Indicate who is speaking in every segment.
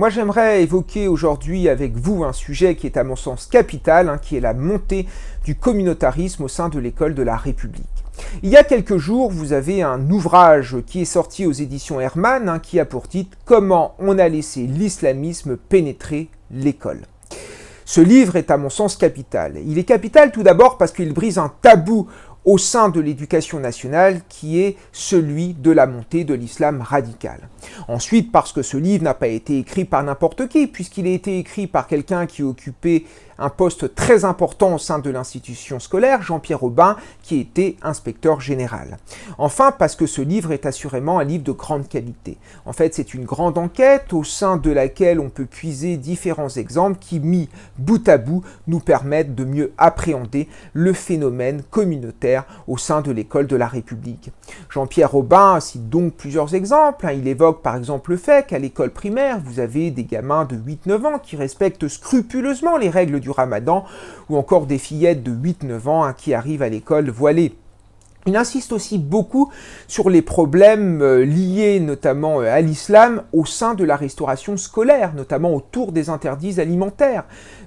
Speaker 1: Moi, j'aimerais évoquer aujourd'hui avec vous un sujet qui est à mon sens capital, qui est la montée du communautarisme au sein de l'école de la République. Il y a quelques jours, vous avez un ouvrage qui est sorti aux éditions Hermann, qui a pour titre « Comment on a laissé l'islamisme pénétrer l'école ». Ce livre est à mon sens capital. Il est capital tout d'abord parce qu'il brise un tabou au sein de l'éducation nationale qui est celui de la montée de l'islam radical. Ensuite, parce que ce livre n'a pas été écrit par n'importe qui, puisqu'il a été écrit par quelqu'un qui occupait un poste très important au sein de l'institution scolaire, Jean-Pierre Aubin, qui était inspecteur général. Enfin, parce que ce livre est assurément un livre de grande qualité. En fait, c'est une grande enquête au sein de laquelle on peut puiser différents exemples qui, mis bout à bout, nous permettent de mieux appréhender le phénomène communautaire au sein de l'école de la République. Jean-Pierre Aubin cite donc plusieurs exemples. Il évoque par exemple le fait qu'à l'école primaire, vous avez des gamins de 8-9 ans qui respectent scrupuleusement les règles du Ramadan, ou encore des fillettes de 8-9 ans qui arrivent à l'école voilées. Il insiste aussi beaucoup sur les problèmes liés notamment à l'islam au sein de la restauration scolaire, notamment autour des interdits alimentaires.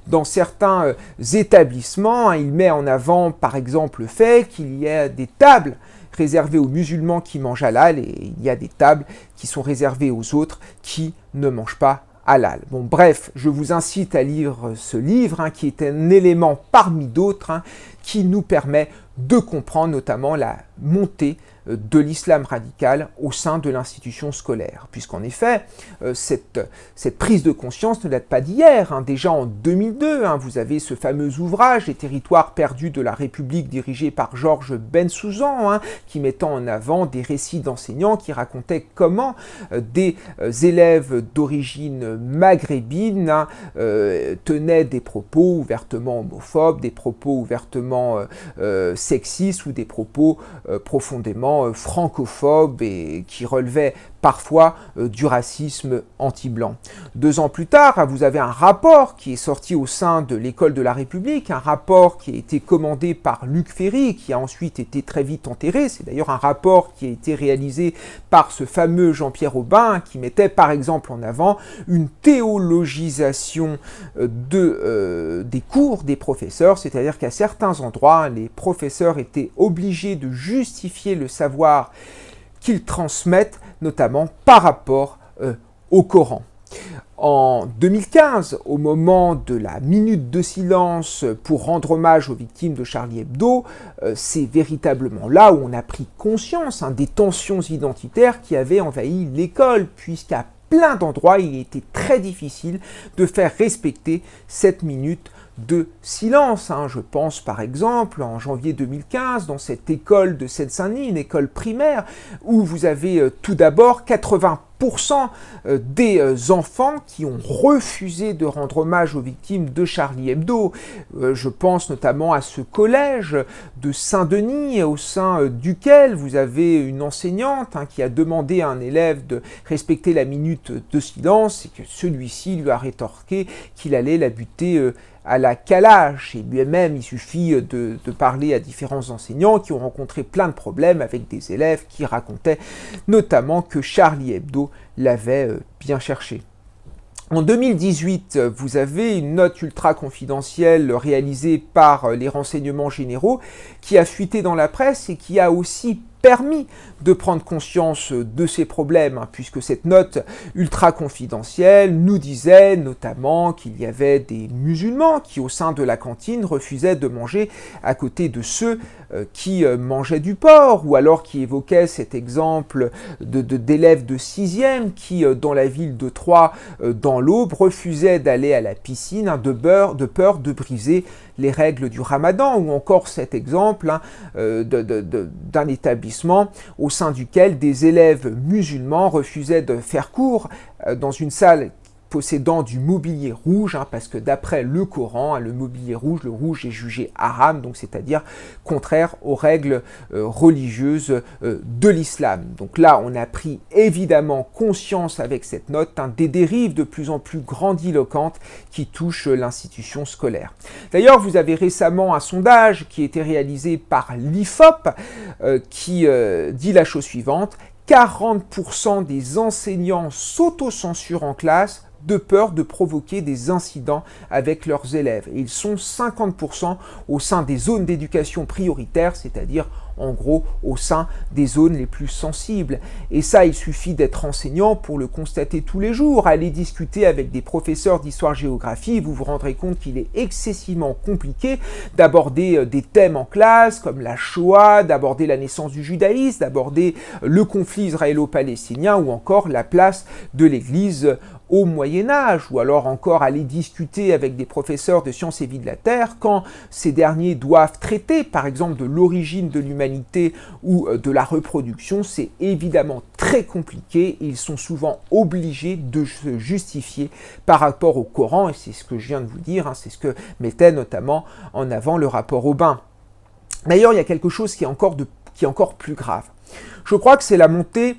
Speaker 1: Dans certains établissements, il met en avant par exemple le fait qu'il y a des tables réservées aux musulmans qui mangent halal et il y a des tables qui sont réservées aux autres qui ne mangent pas halal. Bon, bref, je vous incite à lire ce livre qui est un élément parmi d'autres qui nous permet de comprendre notamment la montée de l'islam radical au sein de l'institution scolaire. Puisqu'en effet, cette prise de conscience ne date pas d'hier. Déjà en 2002, vous avez ce fameux ouvrage « Les territoires perdus de la République » dirigé par Georges Bensoussan, qui mettant en avant des récits d'enseignants qui racontaient comment des élèves d'origine maghrébine tenaient des propos ouvertement homophobes, des propos ouvertement sexistes ou des propos profondément francophobes et qui relevaient parfois du racisme anti-blanc. 2 ans plus tard, vous avez un rapport qui est sorti au sein de l'école de la République, un rapport qui a été commandé par Luc Ferry, qui a ensuite été très vite enterré. C'est d'ailleurs un rapport qui a été réalisé par ce fameux Jean-Pierre Aubin, qui mettait par exemple en avant une théologisation des cours des professeurs, c'est-à-dire qu'à certains endroits, les professeurs étaient obligés de justifier le savoir qu'ils transmettent, notamment par rapport au Coran. En 2015, au moment de la minute de silence pour rendre hommage aux victimes de Charlie Hebdo, c'est véritablement là où on a pris conscience des tensions identitaires qui avaient envahi l'école, puisqu'à plein d'endroits, il était très difficile de faire respecter cette minute de silence. Je pense par exemple en janvier 2015 dans cette école de Seine-Saint-Denis, une école primaire, où vous avez tout d'abord 80% des enfants qui ont refusé de rendre hommage aux victimes de Charlie Hebdo. Je pense notamment à ce collège de Saint-Denis au sein duquel vous avez une enseignante qui a demandé à un élève de respecter la minute de silence et que celui-ci lui a rétorqué qu'il allait la buter à la calache. Et lui-même, il suffit de parler à différents enseignants qui ont rencontré plein de problèmes avec des élèves qui racontaient notamment que Charlie Hebdo l'avait bien cherché. En 2018, vous avez une note ultra confidentielle réalisée par les renseignements généraux qui a fuité dans la presse et qui a aussi permis de prendre conscience de ces problèmes, puisque cette note ultra confidentielle nous disait notamment qu'il y avait des musulmans qui, au sein de la cantine, refusaient de manger à côté de ceux qui mangeaient du porc, ou alors qui évoquaient cet exemple d'élèves de 6e qui, dans la ville de Troyes, dans l'Aube, refusaient d'aller à la piscine de peur de briser les règles du Ramadan, ou encore cet exemple d'un établissement au sein duquel des élèves musulmans refusaient de faire cours dans une salle possédant du mobilier rouge, parce que d'après le Coran, le mobilier rouge, le rouge est jugé haram, donc c'est-à-dire contraire aux règles religieuses de l'islam. Donc là, on a pris évidemment conscience avec cette note des dérives de plus en plus grandiloquentes qui touchent l'institution scolaire. D'ailleurs, vous avez récemment un sondage qui a été réalisé par l'IFOP qui dit la chose suivante: 40% des enseignants s'autocensurent en classe de peur de provoquer des incidents avec leurs élèves. Et ils sont 50% au sein des zones d'éducation prioritaire, c'est-à-dire en gros au sein des zones les plus sensibles. Et ça, il suffit d'être enseignant pour le constater tous les jours. Allez discuter avec des professeurs d'histoire-géographie, vous vous rendrez compte qu'il est excessivement compliqué d'aborder des thèmes en classe comme la Shoah, d'aborder la naissance du judaïsme, d'aborder le conflit israélo-palestinien ou encore la place de l'Église au Moyen-Âge, ou alors encore aller discuter avec des professeurs de sciences et vie de la Terre quand ces derniers doivent traiter par exemple de l'origine de l'humanité ou de la reproduction. C'est évidemment très compliqué et ils sont souvent obligés de se justifier par rapport au Coran, et c'est ce que je viens de vous dire, c'est ce que mettait notamment en avant le rapport Aubin. D'ailleurs, il y a quelque chose qui est encore plus grave. Je crois que c'est la montée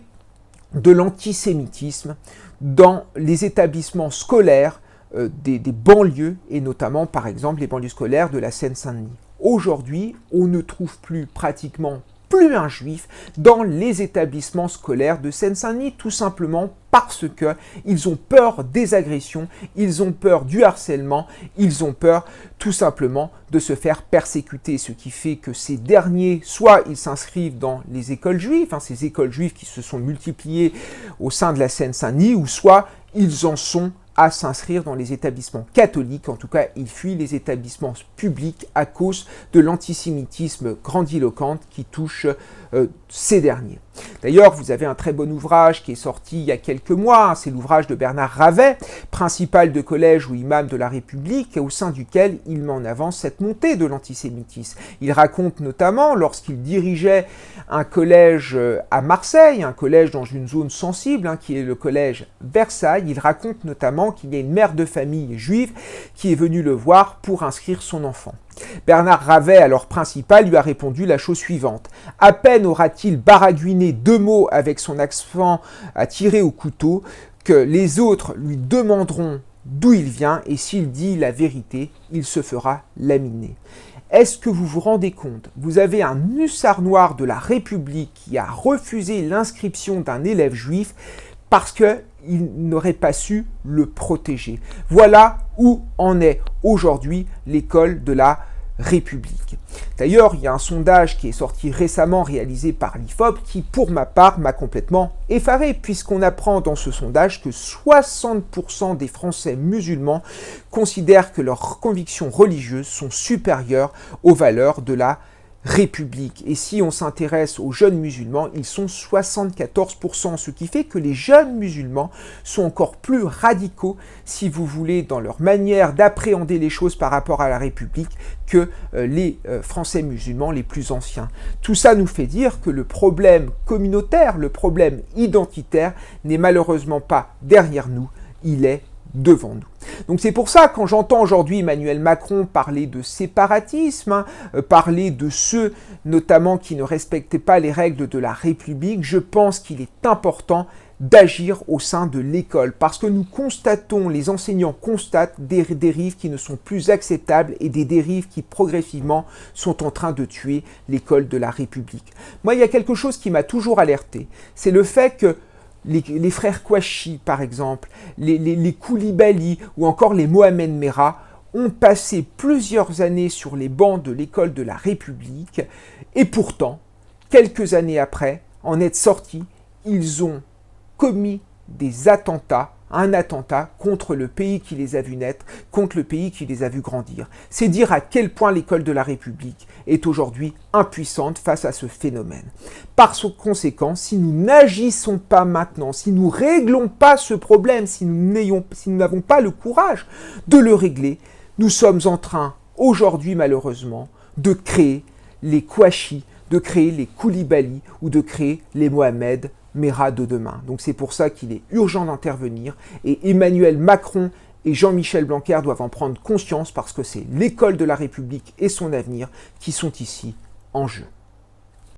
Speaker 1: de l'antisémitisme dans les établissements scolaires des banlieues, et notamment par exemple les banlieues scolaires de la Seine-Saint-Denis. Aujourd'hui, on ne trouve pratiquement plus un juif dans les établissements scolaires de Seine-Saint-Denis, tout simplement parce qu'ils ont peur des agressions, ils ont peur du harcèlement, ils ont peur tout simplement de se faire persécuter, ce qui fait que ces derniers, soit ils s'inscrivent dans les écoles juives, ces écoles juives qui se sont multipliées au sein de la Seine-Saint-Denis, ou soit ils en sont à s'inscrire dans les établissements catholiques. En tout cas, ils fuient les établissements publics à cause de l'antisémitisme grandiloquent qui touche ces derniers. D'ailleurs, vous avez un très bon ouvrage qui est sorti il y a quelques mois, c'est l'ouvrage de Bernard Ravet, principal de collège ou imam de la République, au sein duquel il met en avant cette montée de l'antisémitisme. Il raconte notamment, lorsqu'il dirigeait un collège à Marseille, un collège dans une zone sensible, qui est le collège Versailles, il raconte notamment qu'il y a une mère de famille juive qui est venue le voir pour inscrire son enfant. Bernard Ravet, alors principal, lui a répondu la chose suivante. À peine aura-t-il baragouiné 2 mots avec son accent à tirer au couteau que les autres lui demanderont d'où il vient et s'il dit la vérité, il se fera laminer. Est-ce que vous vous rendez compte? Vous avez un hussard noir de la République qui a refusé l'inscription d'un élève juif parce qu'il n'aurait pas su le protéger. Voilà où en est aujourd'hui l'école de la République. D'ailleurs, il y a un sondage qui est sorti récemment, réalisé par l'IFOP, qui, pour ma part, m'a complètement effaré, puisqu'on apprend dans ce sondage que 60% des Français musulmans considèrent que leurs convictions religieuses sont supérieures aux valeurs de la République. Et si on s'intéresse aux jeunes musulmans, ils sont 74%, ce qui fait que les jeunes musulmans sont encore plus radicaux, si vous voulez, dans leur manière d'appréhender les choses par rapport à la République que les Français musulmans les plus anciens. Tout ça nous fait dire que le problème communautaire, le problème identitaire n'est malheureusement pas derrière nous, il est devant nous. Donc c'est pour ça, quand j'entends aujourd'hui Emmanuel Macron parler de séparatisme, parler de ceux notamment qui ne respectaient pas les règles de la République, je pense qu'il est important d'agir au sein de l'école, parce que nous constatons, les enseignants constatent des dérives qui ne sont plus acceptables et des dérives qui progressivement sont en train de tuer l'école de la République. Moi, il y a quelque chose qui m'a toujours alerté, c'est le fait que les frères Kouachi, par exemple, les Koulibaly ou encore les Mohamed Merah ont passé plusieurs années sur les bancs de l'école de la République et pourtant, quelques années après, en être sortis, ils ont commis des attentats, un attentat contre le pays qui les a vus naître, contre le pays qui les a vus grandir. C'est dire à quel point l'école de la République est aujourd'hui impuissante face à ce phénomène. Par conséquent, si nous n'agissons pas maintenant, si nous ne réglons pas ce problème, si nous n'avons pas le courage de le régler, nous sommes en train, aujourd'hui malheureusement, de créer les Kouachi, de créer les Koulibaly ou de créer les Mohamed Merah de demain. Donc c'est pour ça qu'il est urgent d'intervenir et Emmanuel Macron et Jean-Michel Blanquer doivent en prendre conscience parce que c'est l'école de la République et son avenir qui sont ici en jeu.